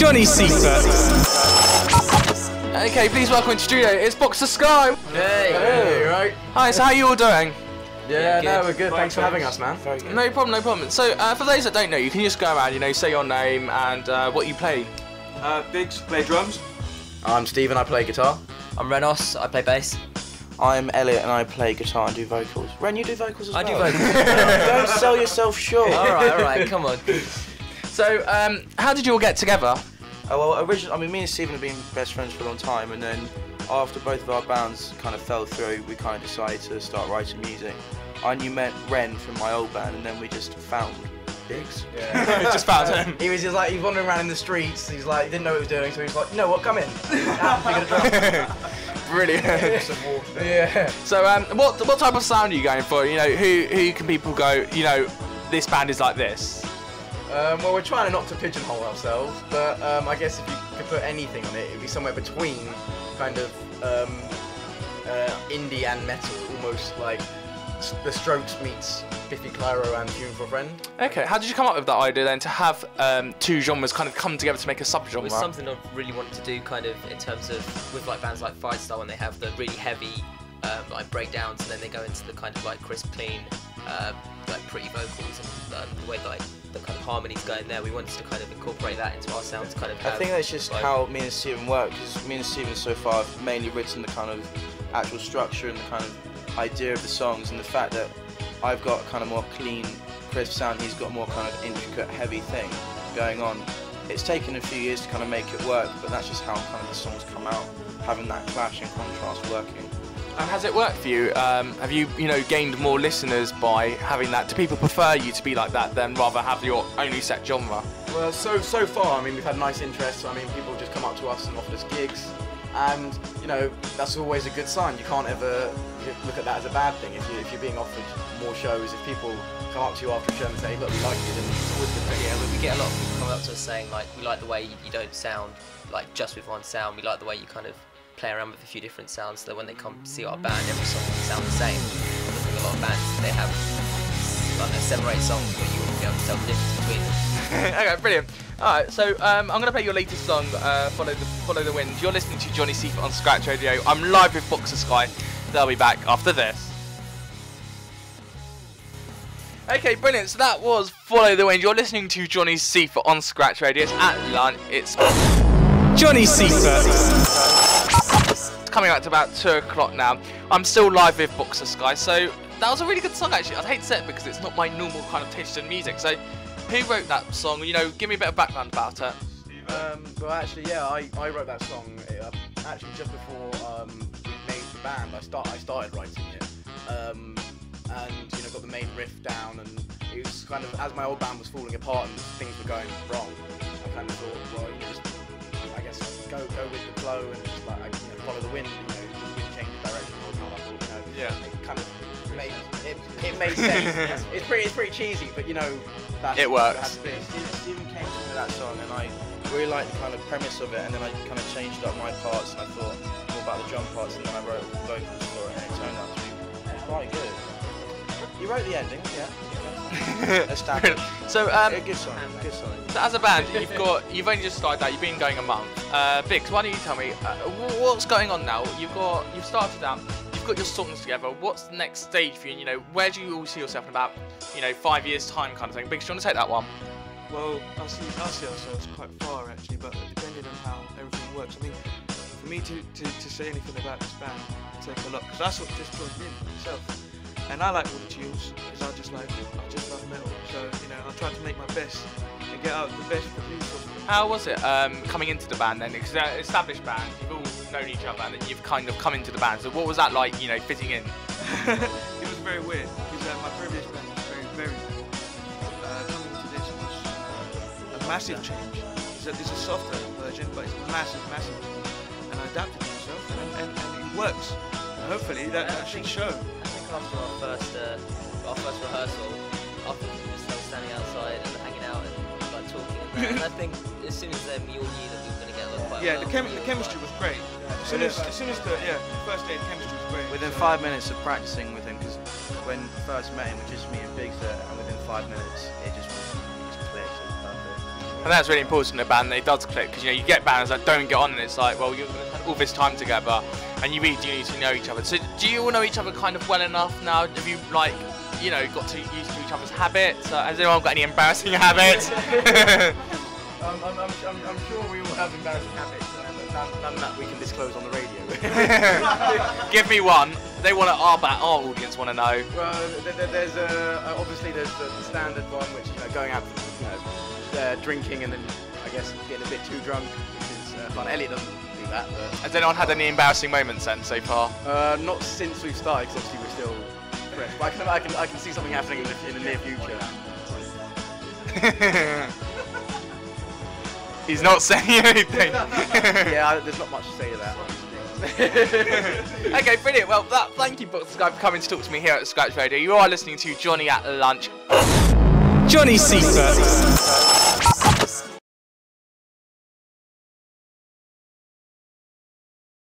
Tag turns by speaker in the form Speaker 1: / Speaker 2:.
Speaker 1: Johnny Seifert.
Speaker 2: Okay, please welcome to studio. It's Boxer Sky.
Speaker 3: Hey, right?
Speaker 2: Hi, so how are you all doing?
Speaker 3: Yeah, no, we're good. Thanks for having us, man.
Speaker 2: No problem, no problem. So, for those that don't know, you can just go around, say your name and what you play.
Speaker 4: Biggs, play drums.
Speaker 3: I'm Stephen, I play guitar.
Speaker 5: I'm Renos, I play bass.
Speaker 6: I'm Elliot and I play guitar and do vocals. Ren, you do vocals as well?
Speaker 5: I do vocals.
Speaker 6: Don't sell yourself short.
Speaker 5: Alright, come on.
Speaker 2: So, how did you all get together?
Speaker 6: Well, originally, me and Stephen have been best friends for a long time, and then after both of our bands kind of fell through, we kind of decided to start writing music. I knew Ren from my old band, and then we just found Biggs.
Speaker 3: Yeah.
Speaker 2: Just found him.
Speaker 3: He was just like, he was wandering around in the streets, he didn't know what he was doing, so he was like, you know what, come in.
Speaker 2: Brilliant.
Speaker 3: Yeah.
Speaker 2: So, what type of sound are you going for? Who can people go, this band is like this?
Speaker 3: Well, we're trying not to pigeonhole ourselves, but I guess if you could put anything on it, it'd be somewhere between kind of indie and metal, almost like The Strokes meets Biffy Clyro and Funeral for a Friend.
Speaker 2: Okay, how did you come up with that idea then to have two genres kind of come together to make a subgenre?
Speaker 5: It was something I really wanted to do kind of in terms of, with like bands like Firestyle when they have the really heavy like breakdowns and then they go into the kind of like crisp, clean, like pretty vocals and the way like the kind of harmonies go in there. We wanted to kind of incorporate that into our sound to kind of have,
Speaker 6: I think that's just how me and Stephen work, because me and Stephen so far have mainly written the kind of actual structure and the kind of idea of the songs, and the fact that I've got kind of more clean, crisp sound, he's got more kind of intricate, heavy thing going on. It's taken a few years to kind of make it work, but that's just how kind of the songs come out, having that clash and contrast working.
Speaker 2: And has it worked for you? Have you, gained more listeners by having that? Do people prefer you to be like that than rather have your only set genre?
Speaker 3: Well, so far, we've had nice interest. People just come up to us and offer us gigs, and that's always a good sign. You can't ever look at that as a bad thing. If you're being offered more shows, if people come up to you after a show and say, look, we like you, then it's always a good thing.
Speaker 5: Yeah, we get a lot of people coming up to us saying like, we like the way you don't sound like just with one sound. We like the way you kind of play around with a few different sounds, so that when they come see our band, every song will sound the same. I think a lot of bands, they have, 7 or 8 songs, but you wouldn't be able to tell the difference between them.
Speaker 2: Okay, brilliant. Alright, so I'm going to play your latest song, Follow the Wind. You're listening to Johnny Seifert on Scratch Radio. I'm live with Boxer Sky. They'll be back after this. Okay, brilliant. So that was Follow the Wind. You're listening to Johnny Seifert on Scratch Radio. It's at lunch. It's
Speaker 1: Johnny Seifert.
Speaker 2: coming out to about 2 o'clock now. I'm still live with Boxer Sky, so that was a really good song actually. I'd hate to say it because it's not my normal kind of taste in music. So who wrote that song? Give me a bit of background about it.
Speaker 3: Well, actually, yeah, I wrote that song actually just before we made the band. I started writing it, and got the main riff down, and it was kind of, as my old band was falling apart and things were going wrong, I kind of thought, well, just I guess go with the flow and just follow the wind. The wind changed direction all the time. I thought,
Speaker 2: yeah,
Speaker 3: it kind of made sense. It's pretty cheesy, but that's
Speaker 2: it works.
Speaker 6: Stephen came to me with that song, and I really liked the kind of premise of it, and then I kind of changed up my parts, and I thought more about the drum parts, and then I wrote vocals for it, and it turned out to be quite good. You wrote the ending, yeah. Established.
Speaker 2: So,
Speaker 6: good song.
Speaker 2: So as a band, you've only just started out. You've been going a month. Biggs, why don't you tell me what's going on now? You've started out. You've got your songs together. What's the next stage for you? Where do you all see yourself in about 5 years time, kind of thing? Biggs, do you want to take that one?
Speaker 4: Well, I see ourselves quite far actually, but depending on how everything works. For me to say anything about this band, take a lot, because that's what just joined in myself. And I like all the tunes, because I just love metal. So, I try to make my best and get out the best producers.
Speaker 2: How was it coming into the band then? Because it's an established band, you've all known each other, and then you've kind of come into the band. So what was that like, fitting in?
Speaker 4: It was very weird, because my previous band was very, very cool. Coming into this was a massive change. It's a softer version, but it's massive. And I adapted myself, and it works. And hopefully that should show.
Speaker 5: After our first rehearsal, after we were just standing outside and hanging out and like talking and I think as soon as then we all knew that we were going to get along quite well.
Speaker 4: The chemistry was great. As soon as the first day, the chemistry was great.
Speaker 6: Within 5 minutes of practicing with him, because when I first met him, it was just me and Biggs there, and within 5 minutes, it just clicked. It was perfect.
Speaker 2: And that's really important in a band that it does click, because you get bands that don't get on, and it's like, well, you're going to spend all this time together, and you really do need to know each other. So do you all know each other kind of well enough now? Have you got to used to each other's habits? Has anyone got any embarrassing habits?
Speaker 3: I'm sure we all have embarrassing habits, but none that we can disclose on the radio.
Speaker 2: Give me one. They want our audience want to know.
Speaker 3: Well, there's obviously there's the standard one, which going out, drinking and then I guess getting a bit too drunk, which is fun. Elliot doesn't do that. But
Speaker 2: has anyone had any embarrassing moments then so far?
Speaker 3: Not since we've started, because obviously we're still fresh. But I can see something happening in the near future.
Speaker 2: He's not saying anything.
Speaker 3: Yeah, there's not much to say to that.
Speaker 2: Okay, brilliant. Well, thank you, Box Guy, for coming to talk to me here at Scratch Radio. You are listening to Johnny at Lunch.
Speaker 1: Johnny Seifert.